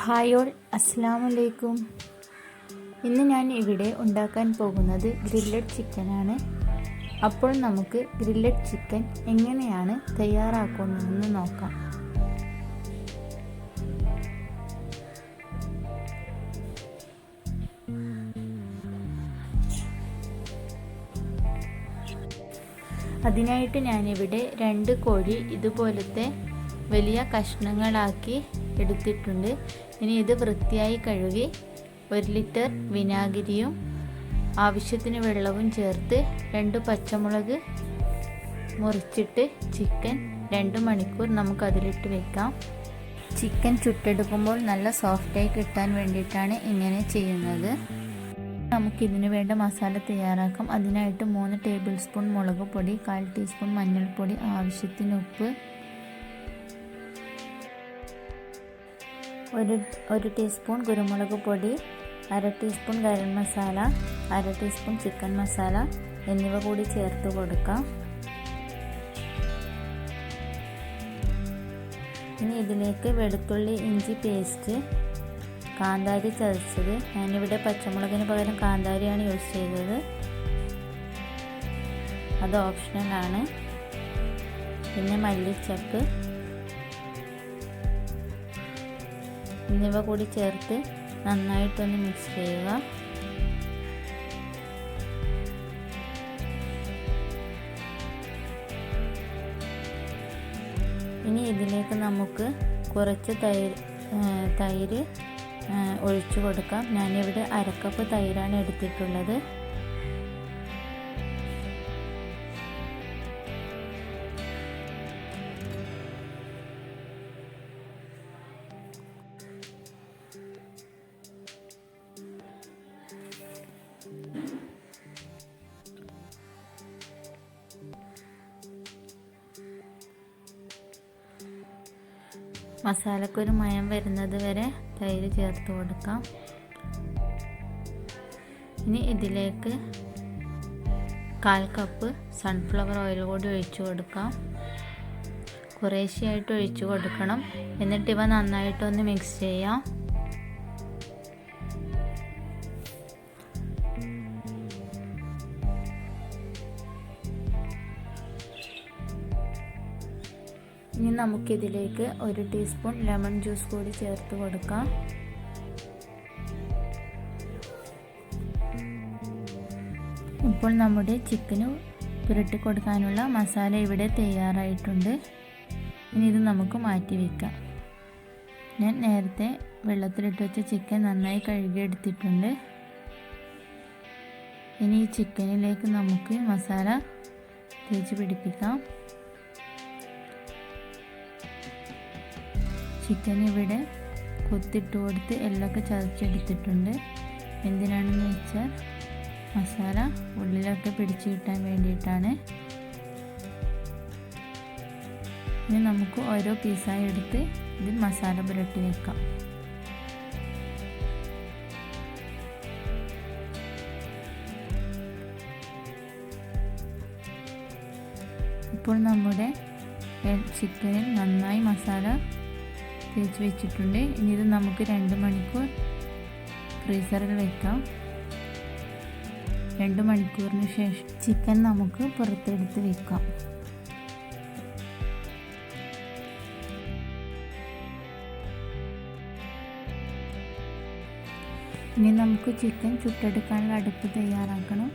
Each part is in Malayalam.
ഹായ് ഓൾ, അസ്സലാമു അലൈക്കും. ഇന്ന് ഞാൻ ഇവിടെ ഉണ്ടാക്കാൻ പോകുന്നത് ഗ്രില്ലഡ് ചിക്കനാണ്. അപ്പോൾ നമുക്ക് ഗ്രില്ലഡ് ചിക്കൻ എങ്ങനെയാണ് തയ്യാറാക്കുന്നതെന്ന് നോക്കാം. അതിനായിട്ട് ഞാനിവിടെ 2 കോഴി ഇതുപോലത്തെ വലിയ കഷ്ണങ്ങളാക്കി എടുത്തിട്ടുണ്ട്. ഇനി ഇത് വൃത്തിയായി കഴുകി 1 ലിറ്റർ വിനാഗിരിയും ആവശ്യത്തിന് വെള്ളവും ചേർത്ത് 2 പച്ചമുളക് മുറിച്ചിട്ട് ചിക്കൻ 2 മണിക്കൂർ നമുക്ക് അതിലിട്ട് വെക്കാം. ചിക്കൻ ചുട്ടെടുക്കുമ്പോൾ നല്ല സോഫ്റ്റായി കിട്ടാൻ വേണ്ടിയിട്ടാണ് ഇങ്ങനെ ചെയ്യുന്നത്. നമുക്കിതിന് വേണ്ട മസാല തയ്യാറാക്കാം. അതിനായിട്ട് 3 ടേബിൾ സ്പൂൺ മുളക് പൊടി, 1/4 ടീസ്പൂൺ മഞ്ഞൾപ്പൊടി, ആവശ്യത്തിന് ഉപ്പ്, 1 ടീസ്പൂൺ കുരുമുളക് പൊടി, 1/2 teaspoon garam masala, 1/2 teaspoon chicken masala എന്നിവ കൂടി ചേർത്ത് കൊടുക്കാം. ഇനി ഇതിലേക്ക് വെളുത്തുള്ളി ഇഞ്ചി പേസ്റ്റ്, കാന്താരി ചതച്ചത്, ഞാനിവിടെ പച്ചമുളകിന് പകരം കാന്താരിയാണ് യൂസ് ചെയ്തത്, അത് ഓപ്ഷണലാണ്. പിന്നെ മല്ലിച്ചപ്പ് എന്നിവ കൂടി ചേർത്ത് നന്നായിട്ടൊന്ന് മിക്സ് ചെയ്യുക. ഇനി ഇതിലേക്ക് നമുക്ക് കുറച്ച് തൈര് ഒഴിച്ചു കൊടുക്കാം. ഞാനിവിടെ 1/2 കപ്പ് തൈരാണ് എടുത്തിട്ടുള്ളത്. മസാലക്കൊരു മയം വരുന്നത് വരെ തൈര് ചേർത്ത് കൊടുക്കാം. ഇനി ഇതിലേക്ക് 1/4 കപ്പ് സൺഫ്ലവർ ഓയിൽ കൂടി ഒഴിച്ചു കൊടുക്കാം. കുറേശ്ശെയായിട്ട് ഒഴിച്ചു കൊടുക്കണം. എന്നിട്ട് ഇവ നന്നായിട്ടൊന്ന് മിക്സ് ചെയ്യാം. ഇനി നമുക്കിതിലേക്ക് 1 ടീസ്പൂൺ ലെമൺ ജ്യൂസ് കൂടി ചേർത്ത് കൊടുക്കാം. ഇപ്പോൾ നമ്മുടെ ചിക്കന് പുരട്ടി കൊടുക്കാനുള്ള മസാല ഇവിടെ തയ്യാറായിട്ടുണ്ട്. ഇനി ഇത് നമുക്ക് മാറ്റി വയ്ക്കാം. ഞാൻ നേരത്തെ വെള്ളത്തിലിട്ട് വെച്ച ചിക്കൻ നന്നായി കഴുകിയെടുത്തിട്ടുണ്ട്. ഇനി ഈ ചിക്കനിലേക്ക് നമുക്ക് മസാല തേച്ച് പിടിപ്പിക്കാം. ചിക്കൻ ഇവിടെ കൊത്തിട്ട് കൊടുത്ത് എല്ലൊക്കെ ചതച്ചെടുത്തിട്ടുണ്ട്. എന്തിനാണെന്ന് വെച്ചാൽ മസാല ഉള്ളിലൊക്കെ പിടിച്ചു കിട്ടാൻ വേണ്ടിയിട്ടാണ്. ഇനി നമുക്ക് ഓരോ പീസായി എടുത്ത് ഇതിൽ മസാല പുരട്ടി വെക്കാം. ഇപ്പോൾ നമ്മുടെ ചിക്കനിൽ നന്നായി മസാല തേച്ച് വെച്ചിട്ടുണ്ട്. ഇനി ഇത് നമുക്ക് 2 മണിക്കൂർ ഫ്രീസറിൽ വെക്കാം. 2 മണിക്കൂറിന് ശേഷം ചിക്കൻ നമുക്ക് പുറത്തെടുത്ത് വെക്കാം. ഇനി നമുക്ക് ചിക്കൻ ചുട്ടെടുക്കാനുള്ള അടുപ്പ് തയ്യാറാക്കണം.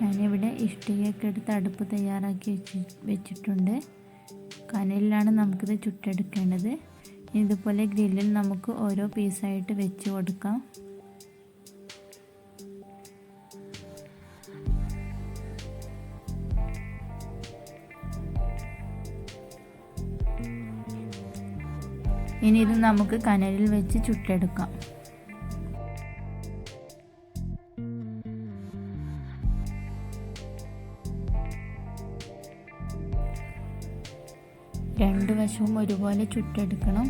ഞാനിവിടെ ഇഷ്ടികയൊക്കെ എടുത്ത് അടുപ്പ് തയ്യാറാക്കി വെച്ചിട്ടുണ്ട്. കനലിലാണ് നമുക്കിത് ചുട്ടെടുക്കേണ്ടത്. ഇതുപോലെ ഗ്രില്ലിൽ നമുക്ക് ഓരോ പീസായിട്ട് വെച്ച് കൊടുക്കാം. ഇനി ഇത് നമുക്ക് കനലിൽ വെച്ച് ചുട്ടെടുക്കാം. രണ്ട് വശവും ഒരുപോലെ ചുട്ടെടുക്കണം.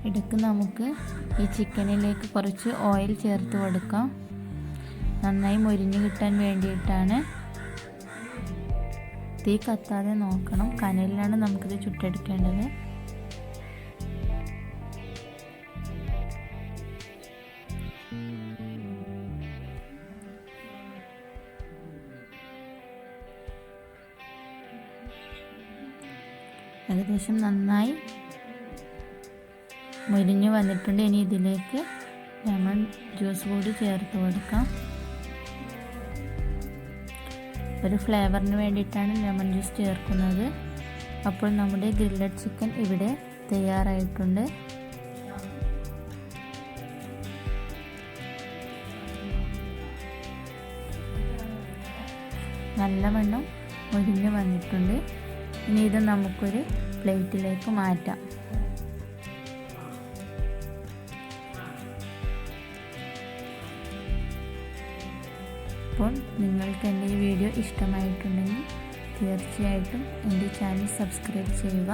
ഇടയ്ക്ക് നമുക്ക് ഈ ചിക്കനിലേക്ക് കുറച്ച് ഓയിൽ ചേർത്ത് കൊടുക്കാം. നന്നായി മൊരിഞ്ഞ് കിട്ടാൻ വേണ്ടിയിട്ടാണ്. തീ കത്താതെ നോക്കണം. കനലിലാണ് നമുക്കിത് ചുട്ടെടുക്കേണ്ടത്. ഏകദേശം നന്നായി മുരിഞ്ഞ് വന്നിട്ടുണ്ട്. ഇനി ഇതിലേക്ക് ലെമൺ ജ്യൂസ് കൂടി ചേർത്ത് കൊടുക്കാം. ഒരു ഫ്ലേവറിന് വേണ്ടിയിട്ടാണ് ലെമൺ ജ്യൂസ് ചേർക്കുന്നത്. അപ്പോൾ നമ്മുടെ ഗ്രില്ലഡ് ചിക്കൻ ഇവിടെ തയ്യാറായിട്ടുണ്ട്. നല്ലവണ്ണം മുരിഞ്ഞ് വന്നിട്ടുണ്ട്. ഇനി ഇത് നമുക്കൊരു പ്ലേറ്റിലേക്ക് മാറ്റാം. അപ്പോൾ നിങ്ങൾക്ക് എൻ്റെ ഈ വീഡിയോ ഇഷ്ടമായിട്ടുണ്ടെങ്കിൽ തീർച്ചയായിട്ടും എൻ്റെ ചാനൽ സബ്സ്ക്രൈബ് ചെയ്യുക.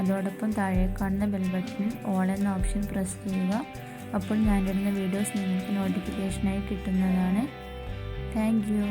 അതോടൊപ്പം താഴെ കാണുന്ന ബെൽ ബട്ടണിൽ ഓൾ എന്ന ഓപ്ഷൻ പ്രസ് ചെയ്യുക. അപ്പോൾ ഞാനിടുന്ന വീഡിയോസ് നിങ്ങൾക്ക് നോട്ടിഫിക്കേഷനായി കിട്ടുന്നതാണ്. Thank you.